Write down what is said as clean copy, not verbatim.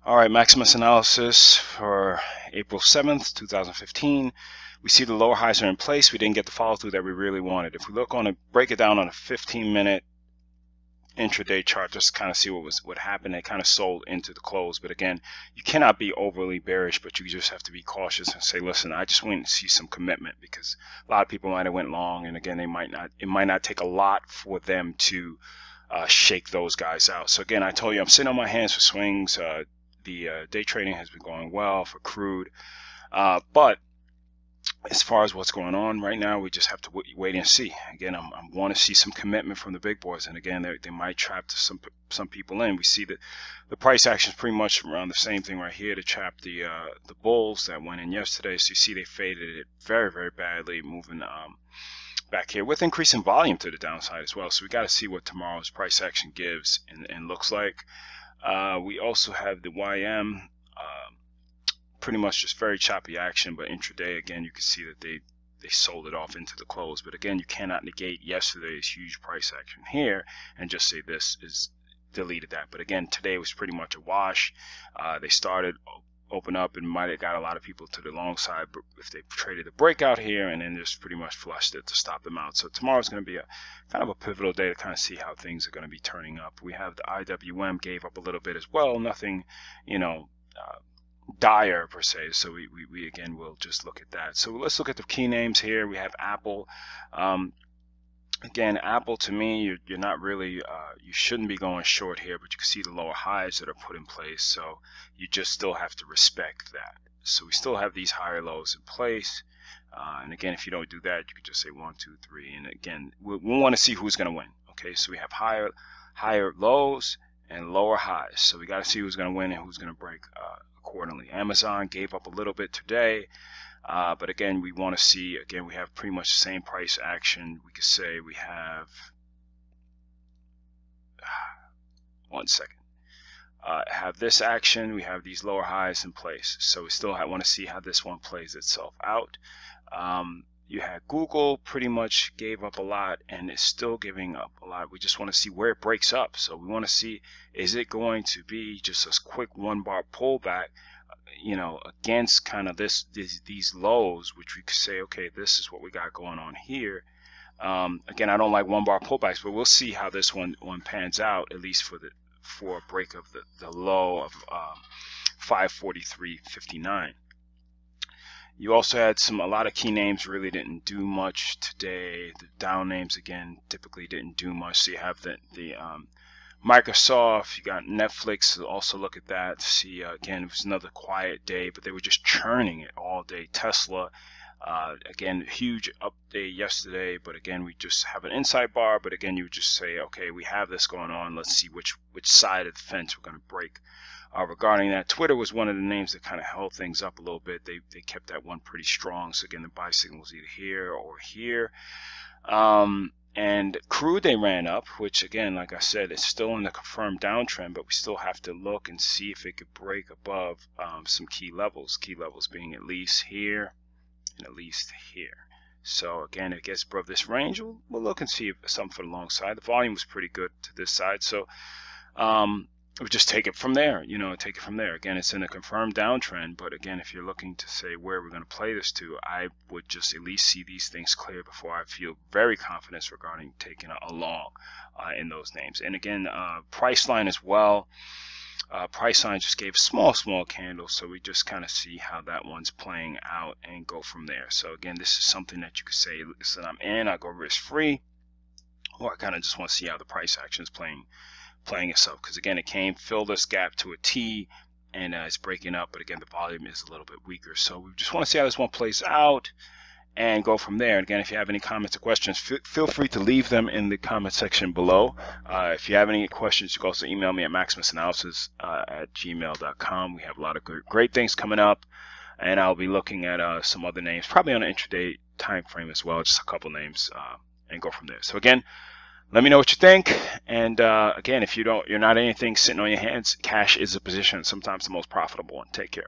All right, Maximus analysis for April 7th, 2015. We see the lower highs are in place. We didn't get the follow through that we really wanted. If we look on a break it down on a 15-minute intraday chart, just kind of see what happened. It kind of sold into the close, but again, you cannot be overly bearish, but you just have to be cautious and say, listen, I just want to see some commitment, because a lot of people might have went long, and again, it might not take a lot for them to shake those guys out. So again, I told you I'm sitting on my hands for swings. The day trading has been going well for crude, but as far as what's going on right now, we just have to wait and see. Again, I want to see some commitment from the big boys, and again, they might trap some people in. We see that the price action is pretty much around the same thing right here to trap the bulls that went in yesterday. So you see they faded it very, very badly, moving back here with increasing volume to the downside as well. So we got to see what tomorrow's price action gives and looks like. We also have the YM, pretty much just very choppy action, but intraday, again, you can see that they sold it off into the close. But again, you cannot negate yesterday's huge price action here and just say this is deleted that. But again, today was pretty much a wash. They started open up and might have got a lot of people to the long side, but if they traded the breakout here and then just pretty much flushed it to stop them out. So tomorrow's going to be a kind of a pivotal day to kind of see how things are going to be turning up. We have the IWM gave up a little bit as well, nothing, dire per se. So we again will just look at that. So let's look at the key names here. We have Apple. Again, Apple, to me, you're not really, you shouldn't be going short here, but you can see the lower highs that are put in place. So you just still have to respect that. So we still have these higher lows in place. And again, if you don't do that, you could just say 1, 2, 3. And again, we want to see who's going to win. Okay, so we have higher lows and lower highs. So we got to see who's going to win and who's going to break accordingly. Amazon gave up a little bit today. But again, we want to see, again, we have pretty much the same price action. We could say we have, one second, have this action, we have these lower highs in place. So we still want to see how this one plays itself out. You had Google pretty much gave up a lot and is still giving up a lot. We just want to see where it breaks up. So we want to see, is it going to be just a quick 1-bar pullback, against kind of these lows, which we could say, okay, this is what we got going on here. Again, I don't like 1-bar pullbacks, but we'll see how this one pans out, at least for a break of the low of 543.59. You also had a lot of key names really didn't do much today. The down names, again, typically didn't do much. So you have the Microsoft, you got Netflix, so also look at that to see, again, it was another quiet day, but they were just churning it all day. Tesla, again, huge update yesterday, but again, we just have an inside bar, but again, you would just say, okay, we have this going on, let's see which side of the fence we're going to break. Regarding that, Twitter was one of the names that kind of held things up a little bit. They kept that one pretty strong, so again, the buy signal was either here or here. And crude, they ran up, which again, like I said, it's still in the confirmed downtrend, but we still have to look and see if it could break above some key levels being at least here and at least here. So again, if it gets above this range, we'll look and see if something for the long side. The volume was pretty good to this side, so we just take it from there, take it from there. Again, it's in a confirmed downtrend, but again, if you're looking to say where we're going to play this to, I would just at least see these things clear before I feel very confident regarding taking a long in those names. And again, Priceline as well. Priceline just gave a small candle, so we just kind of see how that one's playing out and go from there. So again, this is something that you could say, listen, I'm in, I go risk-free, or I kind of just want to see how the price action is playing itself, because again, it filled this gap to a T, and it's breaking up, but again, the volume is a little bit weaker. So we just want to see how this one plays out and go from there. And again, if you have any comments or questions, feel free to leave them in the comment section below. If you have any questions, you can also email me at MaximusAnalysis at gmail.com. We have a lot of great things coming up, and I'll be looking at some other names, probably on an intraday time frame as well, just a couple names, and go from there. So again, let me know what you think, and again, if you're not anything sitting on your hands, cash is a position, sometimes the most profitable one. Take care.